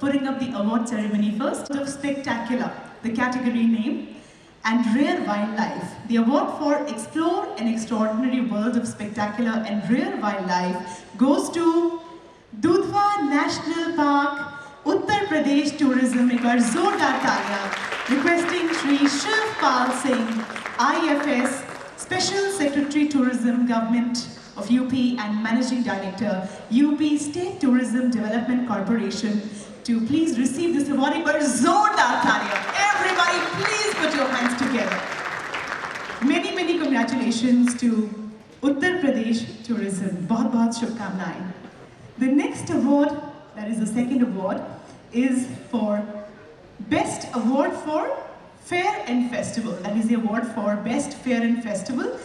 putting up the award ceremony first. Of Spectacular, the category name, and Rare Wildlife. The award for Explore an Extraordinary World of Spectacular and Rare Wildlife goes to Dudhwa National Park, Uttar Pradesh Tourism. एक बार जोरदार तालियां. Requesting Shri Shivpal Singh, IFS, Special Secretary Tourism, Government of UP and Managing Director, UP State Tourism Development Corporation, to please receive this award. एक बार जोरदार तालियां. Everybody, please put your hands together. Many congratulations to Uttar Pradesh Tourism. बहुत शुभकामनाएं. The next award, that is the second award, is for Best Award for Fair and Festival. That is the award for Best Fair and Festival.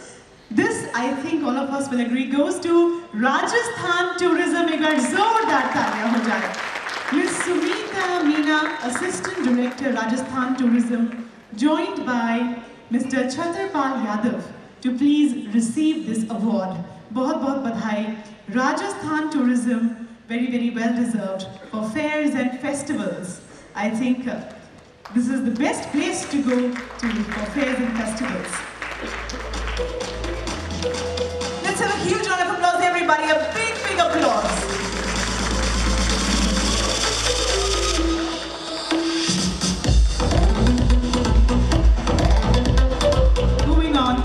This, I think all of us will agree, goes to Rajasthan Tourism. एक बार जोरदार तालियां हो जाए. Ms. Sumita Meena, Assistant Director, Rajasthan Tourism, joined by Mr. Chhatrapal Yadav, to please receive this award. बहुत बधाई. Rajasthan Tourism, very well deserved for fairs and festivals. I think this is the best place to go to for fairs and festivals. Let's have a huge round of applause, everybody. A big applause. Moving on,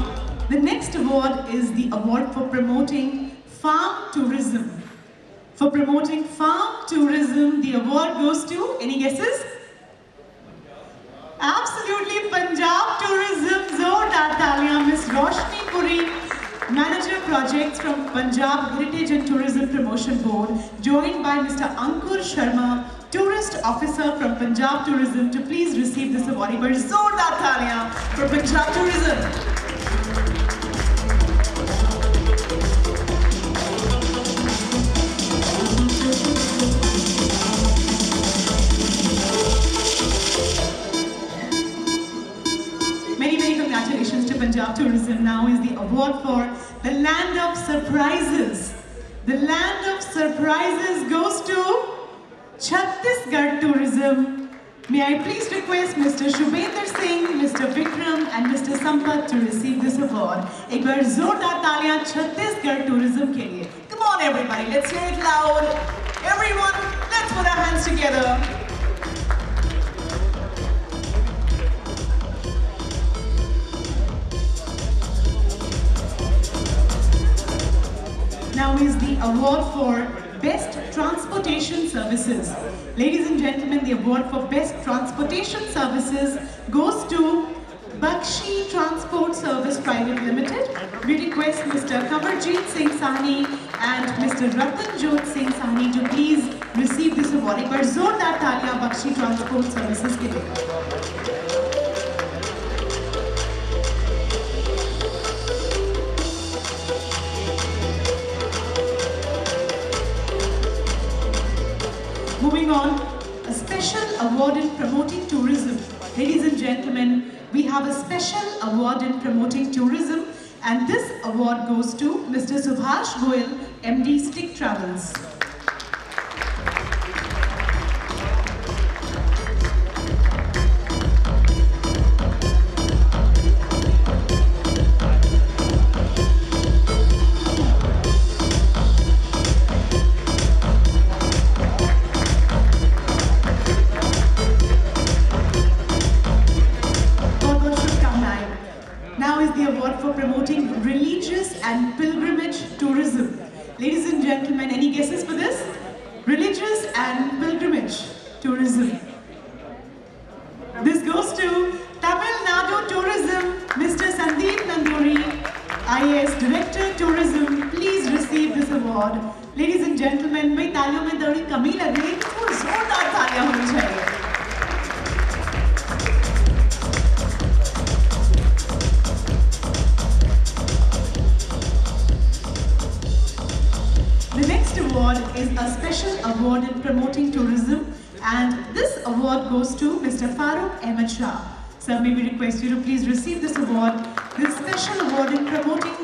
the next award is the award for promoting farm tourism. For promoting farm tourism, the award goes to, any guesses? Absolutely, Punjab Tourism. Zordar taaliyan. Ms. Roshni Puri, Manager Projects from Punjab Heritage and Tourism Promotion Board, joined by Mr. Ankur Sharma, Tourist Officer from Punjab Tourism, to please receive this award. But zordar taaliyan for Punjab Tourism. Many congratulations to Punjab Tourism. Now is the award for the Land of Surprises. The Land of Surprises goes to Chhattisgarh Tourism. May I please request Mr. Shubhendra Singh, Mr. Vikram and Mr. Sampath to receive this award. एक बार जोरदार तालियां Chhattisgarh Tourism के लिए. Come on everybody, let's hear it loud. Everyone, let's put our hands together. Now is the award for Best Transportation Services. Ladies and gentlemen, the award for Best Transportation Services goes to Bakshi Transport Service Private Limited. We request Mr. Kamarjeet Singh Sahni and Mr. Ratanjot Singh Sahni to please receive this award. एक बार जोरदार तालियां Bakshi Transport Services के लिए. Moving on, a special award in promoting tourism. Ladies and gentlemen, we have a special award in promoting tourism, and this award goes to Mr. Subhash Goyal, MD Stick Travels. For promoting religious and pilgrimage tourism. Ladies and gentlemen, any guesses for this? Religious and pilgrimage tourism. This goes to Tamil Nadu Tourism, Mr. Sandeep Nanduri, IAS Director Tourism. Please receive this award. Ladies and gentlemen, भाई तालियों में थोड़ी कमी लग रही है, तो जोरदार तालियां होनी चाहिए. The next award is a special award in promoting tourism, and this award goes to Mr. Farooq Ahmed Shah. Sir, may we request you to please receive this award, this special award in promoting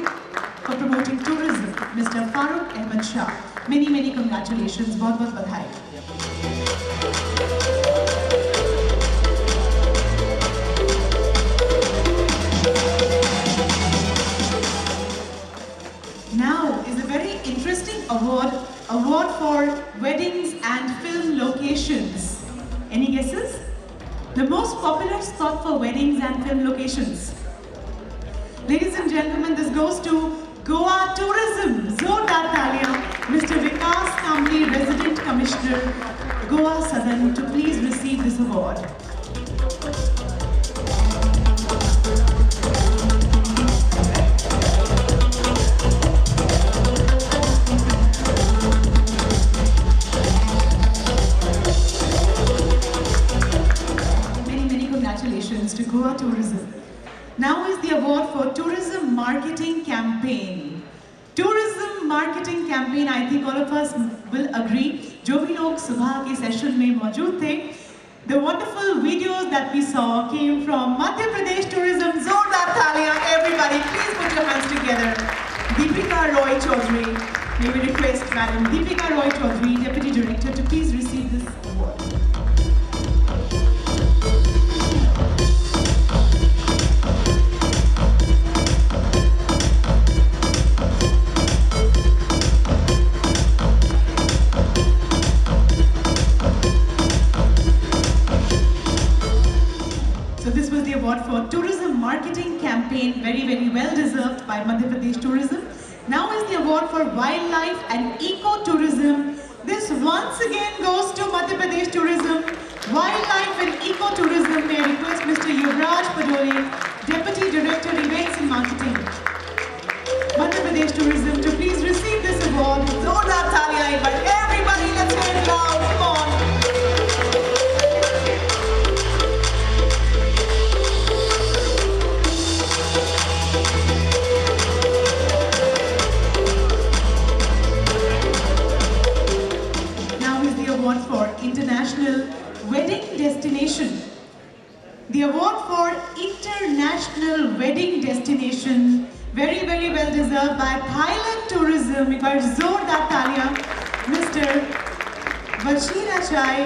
tourism, Mr. Farooq Ahmed Shah. Many congratulations. बहुत बधाई. popular spot for weddings and film locations. Ladies and gentlemen, this goes to Goa Tourism. Zordar Talia, Mr. Vikas Kambli, Resident Commissioner, Goa Southern, to please receive this award. Many congratulations to Goa Tourism. Now is the award for Tourism Marketing Campaign. Tourism Marketing Campaign, I think all of us will agree, जो भी लोग सुबह के session में मौजूद थे, the wonderful videos that we saw came from Madhya Pradesh Tourism. Zordar Talia, everybody, please put your hands together. Deepika Roy Chaudhary, may we request Madam Deepika Roy Chaudhary, Deputy Director, to please receive this award. So this was the award for Tourism Marketing Campaign, very well deserved by Madhya Pradesh Tourism. Now is the award for Wildlife and Eco-Tourism. This once again goes to Madhya Pradesh Tourism. Wildlife and Eco-Tourism, may I request Mr. Yuvraj Padole, Deputy Director Events and Marketing, Madhya Pradesh Tourism, to please receive this award. Zordar Talia, but everybody, let's hear it loud, come on. Award for International Wedding Destination. The award for International Wedding Destination, very well deserved by Thailand Tourism. एक बार जोरदार तालियां, Mr. Vachirachai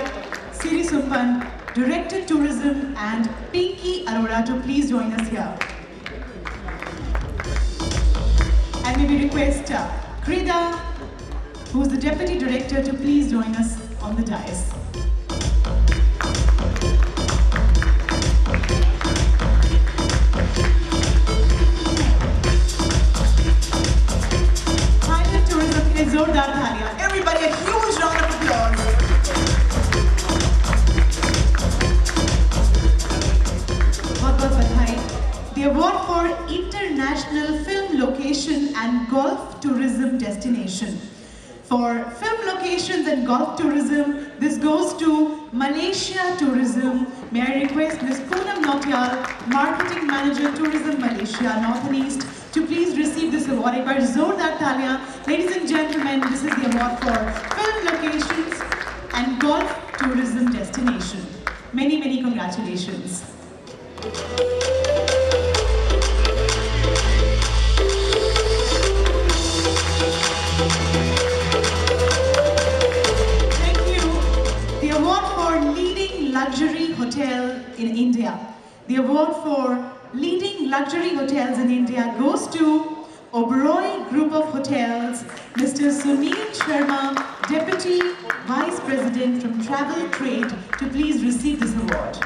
Sirisumpan, Director Tourism, and Pinky Arora, to please join us here. And may we request Krida, who is the Deputy Director, to please join us on the dais. Thailand Tourism is Zordar Talia. Everybody, a huge round of applause. Bahut badhai. The award for International Film Location and Golf Tourism Destination. For film locations and golf tourism, this goes to Malaysia Tourism. May I request Ms. Poonam Nautiyal, Marketing Manager, Tourism Malaysia, North and East, to please receive this award. Ek baar zordar taaliyan. Ladies and gentlemen, this is the award for film locations and golf tourism destination. Many congratulations. Luxury Hotel in India. The award for leading luxury hotels in India goes to Oberoi Group of Hotels, Mr. Sunil Sharma, Deputy Vice President from Travel Trade, to please receive this award.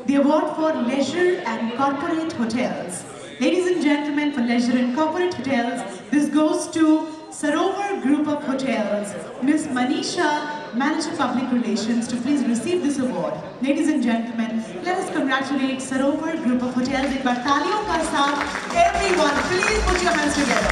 The award for Leisure and Corporate Hotels. Ladies and gentlemen, for Leisure and Corporate Hotels, this goes to Sarovar Group of Hotels, Ms. Manisha, Manager Public Relations, to please receive this award. Ladies and gentlemen, let us congratulate Sarovar Group of Hotels. Ek baar taaliyon ka saath. Everyone, please put your hands together.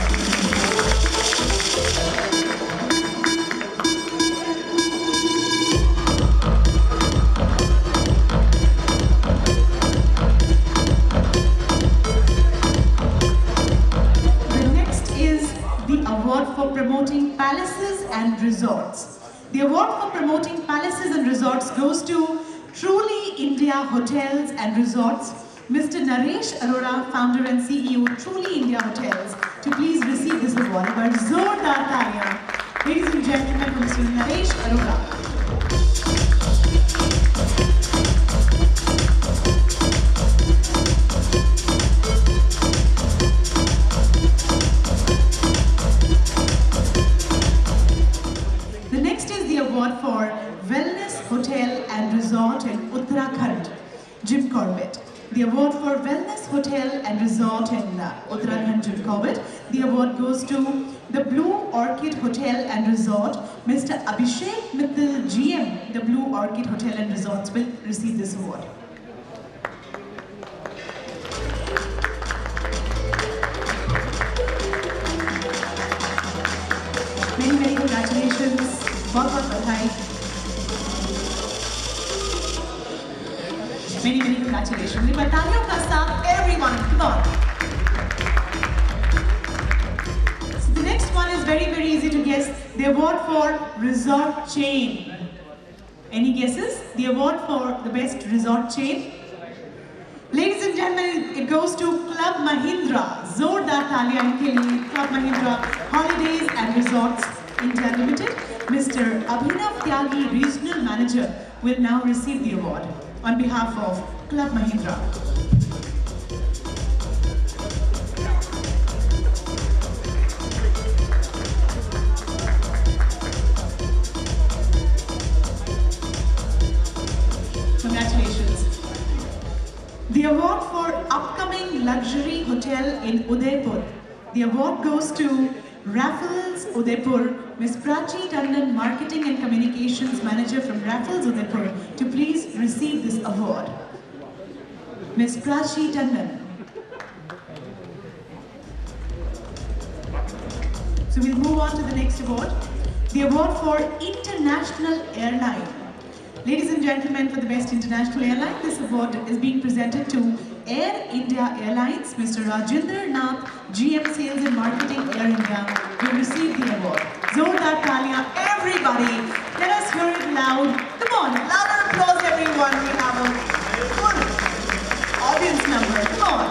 For promoting palaces and resorts. The award for promoting palaces and resorts goes to Truly India Hotels and Resorts, Mr. Naresh Arora, founder and CEO, Truly India Hotels, to please receive this award. But zordar taaliyan, ladies and gentlemen, Mr. Naresh Arora. Hotel and Resort in Uttarakhand, Judkovit. The award goes to the Blue Orchid Hotel and Resort. Mr. Abhishek Mittal, GM, the Blue Orchid Hotel and Resorts will receive this award. Many, many congratulations. बहुत बधाई. Many, many congratulations. The battalion का साथ, everyone, come on. So the next one is very, very easy to guess. The award for resort chain. Any guesses? The award for the best resort chain. Ladies and gentlemen, it goes to Club Mahindra. Zordar तालियां इनके लिए. Club Mahindra Holidays and Resorts India Limited. Mr. Abhinav Tyagi, Regional Manager, will now receive the award on behalf of Club Mahindra. Congratulations. The award for upcoming luxury hotel in Udaipur. The award goes to Raffles Udaipur, Ms. Prachi Tandon, Marketing and Communications Manager from Raffles Udaipur, to please receive this award. Ms. Prachi Tandon. So we'll move on to the next award. The award for International Airline. Ladies and gentlemen, for the best international airline, this award is being presented to Air India Airlines. Mr. Rajinder Nath, GM Sales and Marketing, Air India, will receive the award. Zordar Talia, everybody, let us hear it loud. Come on, louder applause everyone. We have a good audience number. Come on.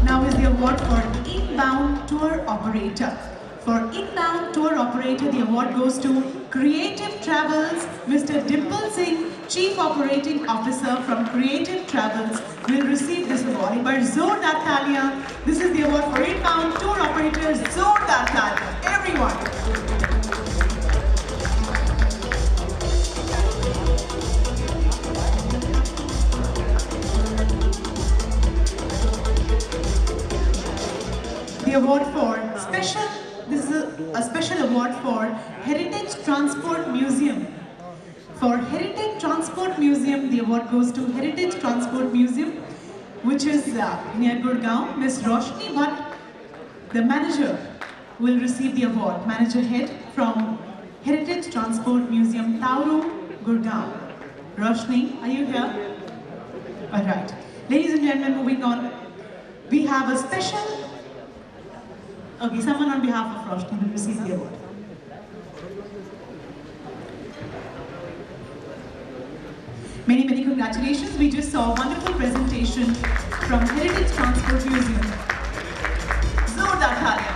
Now is the award for Inbound Tour Operator. For Inbound Tour Operator, the award goes to Creative Travels. Mr. Dimple Singh, Chief Operating Officer from Creative Travels, will receive this award. एक बार जोरदार तालियां. This is the award for Inbound Tour Operators. जोरदार तालियां, everyone. The award for this is a special award for Heritage Transport Museum. For Heritage Transport Museum, the award goes to Heritage Transport Museum, which is near Gurgaon. Ms. Roshni Bhatt, the manager, will receive the award. Manager head from Heritage Transport Museum, Tauru, Gurgaon. Roshni, are you here? All right. Ladies and gentlemen, moving on, we have a special. Okay, someone on behalf of Roshni will receive the award. Many, many congratulations. We just saw a wonderful presentation from Heritage Transport Museum. Zordar Talia.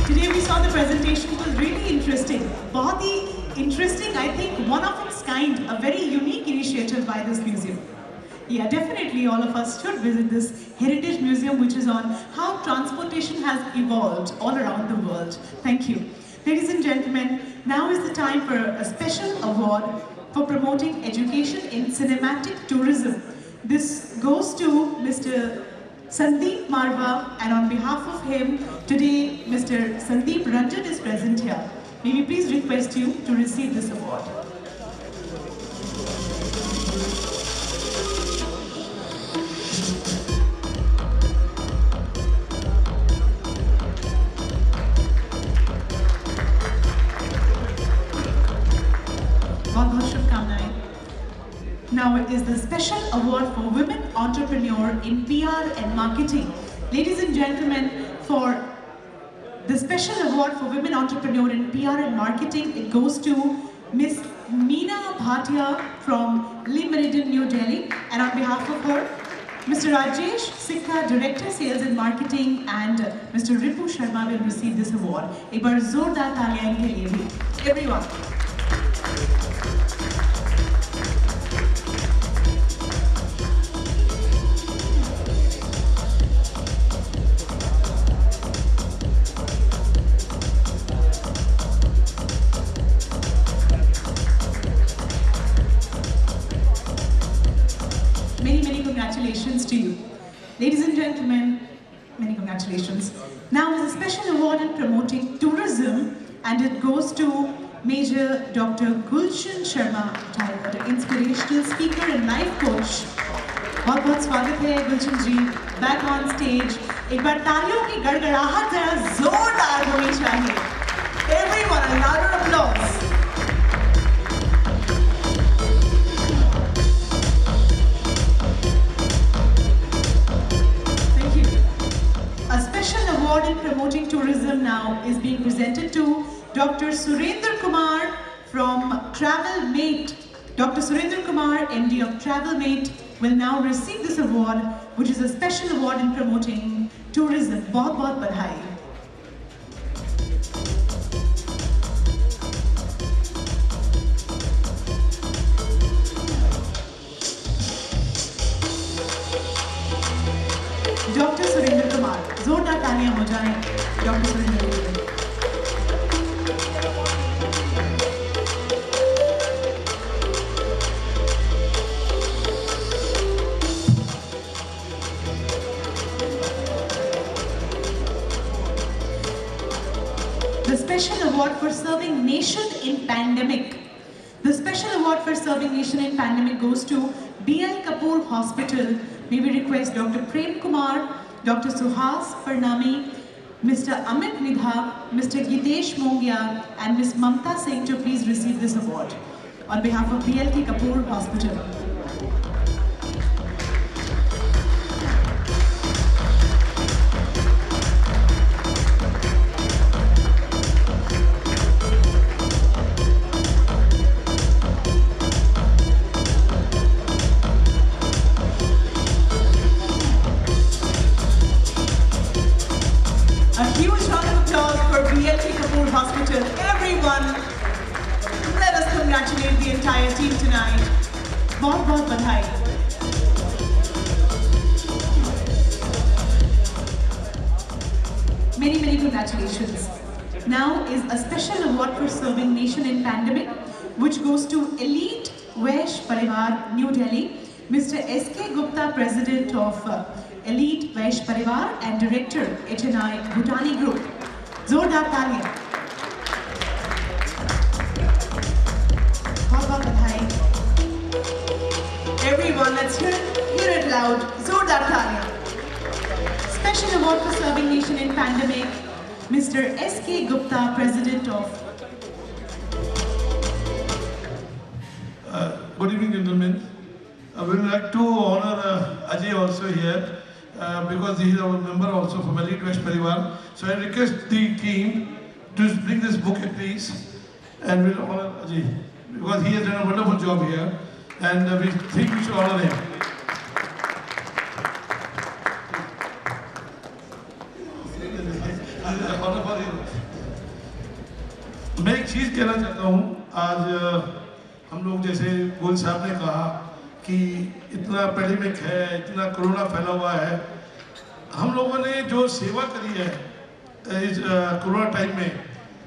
Today we saw the presentation. It was really interesting. बहुत ही interesting, I think, one of its kind, a very unique initiative by this museum. Yeah, definitely all of us should visit this Heritage Museum, which is on how transportation has evolved all around the world. Thank you. Ladies and gentlemen, now is the time for a special award for promoting education in cinematic tourism. This goes to Mr. Sandeep Marva, and on behalf of him, today Mr. Sandeep Ranjan is present here. May we please request you to receive this award. Now it is the special award for Women Entrepreneur in PR and Marketing. Ladies and gentlemen, for the special award for Women Entrepreneur in PR and Marketing, it goes to Miss Meena Bhatia from Le Meridian, New Delhi. And on behalf of her, Mr. Rajesh Sikka, Director Sales and Marketing, and Mr. Ripu Sharma will receive this award. एक बार जोरदार तालियां इनके लिए भी. Everyone. gentlemen, many congratulations. Now is a special award in promoting tourism, and it goes to Major Dr. Gulshan Sharma, retired inspirational speaker and life coach. बहुत बहुत स्वागत है गुलशन जी, बैक ऑन स्टेज. एक बार तालियों की गड़गड़ाहट जरा जोरदार होनी चाहिए. Everyone, a louder applause. Thank you. A special award in promoting tourism now is being presented to Dr. Surendra Kumar from TravelMate. Dr. Surendra Kumar, MD of TravelMate, will now receive this award, which is a special award in promoting tourism. बहुत बहुत बधाई. Doctor Surendra Kumar, जोरदार तालियां हो जाएं doctor Surendra Kumar. The Special Award for Serving Nation in Pandemic. The Special Award for Serving Nation in Pandemic goes to B.L. Kapoor Hospital. May we request Dr. Prem Kumar, Dr. Suhas Parnami, Mr. Amit Nidha, Mr. Gitesh Mongia, and Ms. Mamta Singh to please receive this award on behalf of B.L. Kapoor Hospital. A huge round of applause for B.L. Kapoor Hospital. Everyone, let us congratulate the entire team tonight. बहुत बहुत बधाई. Many congratulations. Now is a special award for serving nation in pandemic, which goes to Elite Vaish Parivar, New Delhi. Mr. S.K. Gupta, President of Elite Vaish Parivar and Director, HNI Bhutani Group. Zordar तालियां. बहुत बधाई. Everyone, let's hear it loud. Zordar तालियां. Special award for serving nation in pandemic, Mr. S.K. Gupta, President of. Good evening, gentlemen. I would like to honor Ajay also here. Because he is our member also from Elite Vaish Parivar. So I request the team to bring this bouquet, please, and we'll honor Ajay because he has done a wonderful job here, and we think we should honor him. मैं एक चीज़ कहना चाहता हूँ. आज हम लोग जैसे गोल साहब ने कहा कि इतना पैंडेमिक है, इतना कोरोना फैला हुआ है. हम लोगों ने जो सेवा करी है इस कोरोना टाइम में,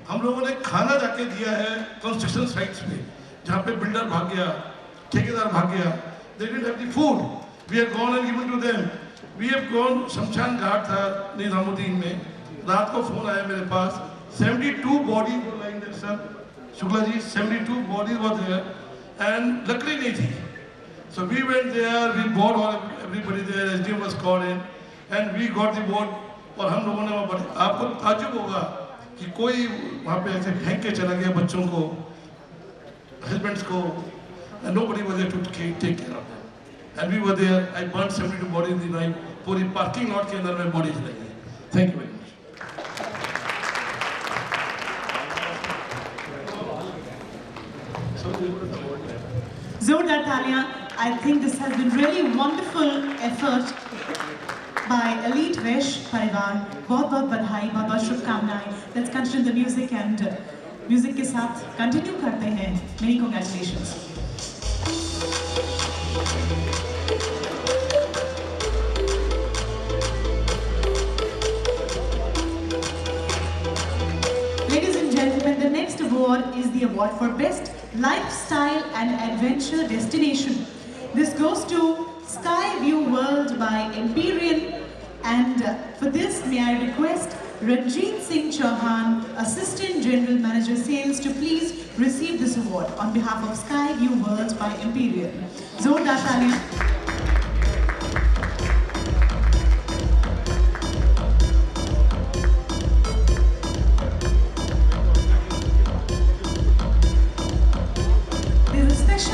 हम लोगों ने खाना जाके दिया है कंस्ट्रक्शन साइट्स पे, जहाँ पे बिल्डर भाग गया, ठेकेदार भाग गया. They didn't have the food. We have gone and given to them. We have gone. शमशान घाट था निजामुद्दीन में, रात को फोन आया मेरे पास, 72 bodies were lying there, sir. Shukla ji, 72 bodies were there, and लकड़ी नहीं थी. So we went there, we bought everybody there, SDM was called in, and we got the vote. और हम लोगों ने वहाँ पर, आपको ताज्जुब होगा कि कोई वहाँ पे ऐसे फेंक के चला गया बच्चों को, husbands को, and nobody was there to take care of them. And we were there. I burned 72 bodies in the night. पूरी parking lot के अंदर में bodies लगी. Thank you very much. Zordar तालियां. I think this has been really wonderful effort by Elite Vaish Parivar. बहुत बहुत बधाई, बहुत बहुत शुभकामनाएं. Let's continue the music and music के साथ continue करते हैं. Many congratulations. Ladies and gentlemen, the next award is the award for Best Lifestyle and Adventure Destination. This goes to Sky View World by Empyrean And for this, may I request Ranjit Singh Chauhan, Assistant General Manager Sales, to please receive this award on behalf of Sky View World by Imperial. Zordar taaliyan.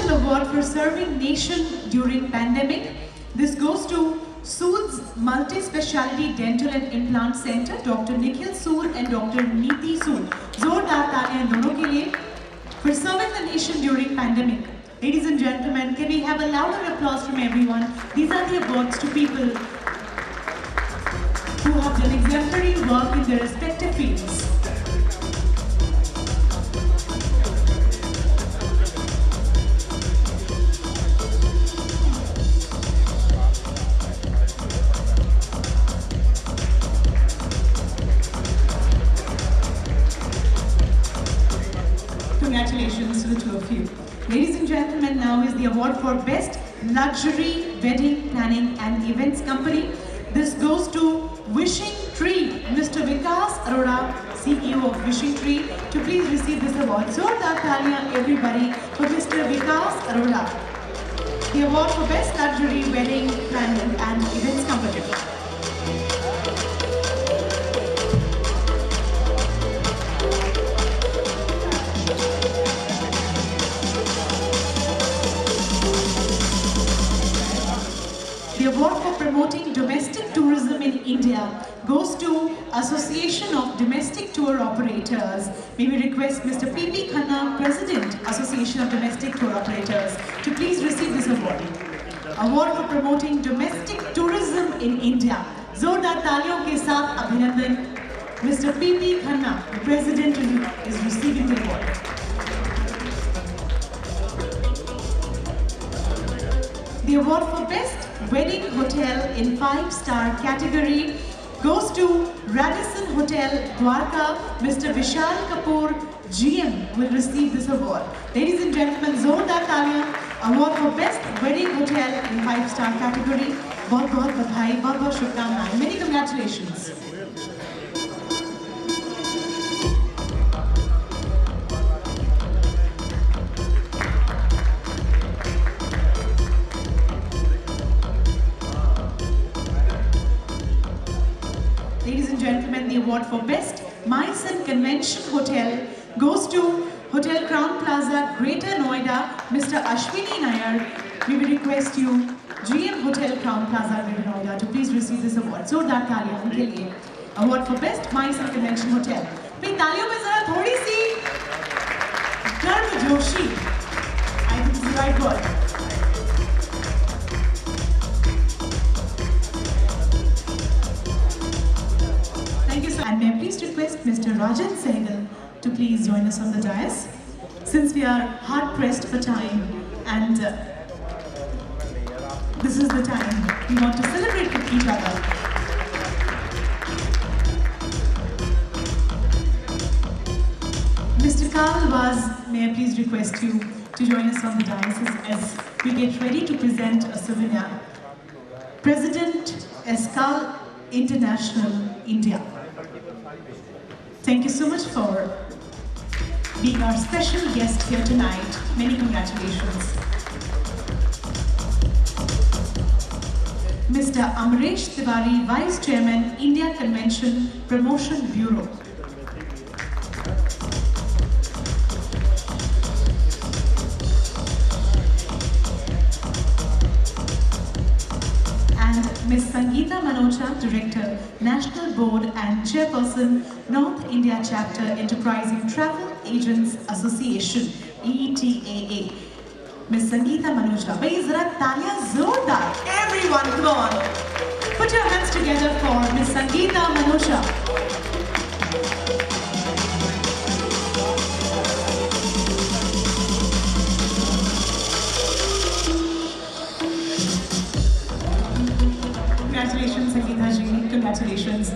Award for serving nation during pandemic. This goes to Sood's Multi-Speciality Dental and Implant Center, Dr. Nikhil Sood and Dr. Neeti Sood. Zordar taaliyan dono ke liye for serving the nation during pandemic. Ladies and gentlemen, can we have a louder applause from everyone? These are the awards to people who have done exemplary work in their respective fields. Congratulations to the two of you. Ladies and gentlemen, now is the award for Best Luxury Wedding Planning and Events Company. This goes to Wishing Tree, Mr. Vikas Arora, CEO of Wishing Tree, to please receive this award. Zordar taaliyan everybody for Mr. Vikas Arora. The award for Best Luxury Wedding Planning and Events Company. The award for promoting domestic tourism in India goes to Association of Domestic Tour Operators. May we request Mr. P.P. Khanna, President, Association of Domestic Tour Operators, to please receive this award. Award for promoting domestic tourism in India. Zordar taaliyon ke saath abhinandan. Mr. P.P. Khanna, the President, is receiving the award. The award for Best Wedding Hotel in 5-star category goes to Radisson Hotel, Dwarka. Mr. Vishal Kapoor, GM, will receive this award. Ladies and gentlemen, Zordar taaliyan, award for Best Wedding Hotel in 5-star category. बहुत-बहुत बधाई, बहुत-बहुत शुभकामनाएं. Many congratulations. Ladies and gentlemen, the award for Best MICE and Convention Hotel goes to Hotel Crown Plaza, Greater Noida, Mr. Ashwini Nair. We will request you, GM Hotel Crown Plaza, Greater Noida, to please receive this award. Zordar taaliyan unke liye. Award for Best MICE and Convention Hotel. Bhai taaliyon mein zara thodi si garmjoshi. I think this is the right word. And may I please request Mr. Rajan Sehgal to please join us on the dais, since we are hard pressed for time, and this is the time we want to celebrate with each other. Mr. Karl Vaz, may I please request you to join us on the dais as we get ready to present a souvenir. President Escal International, India. Thank you so much for being our special guest here tonight. Many congratulations. Mr. Amresh Tiwari, Vice Chairman, India Convention Promotion Bureau. Ms. Sangeeta Manocha, Director, National Board and Chairperson, North India Chapter, Enterprising Travel Agents Association, ETAA. Ms. Sangeeta Manocha. Bhai zara taaliyan zordar. Everyone, come on. Put your hands together for Ms. Sangeeta Manocha. Congratulations, Sangeeta ji. Congratulations.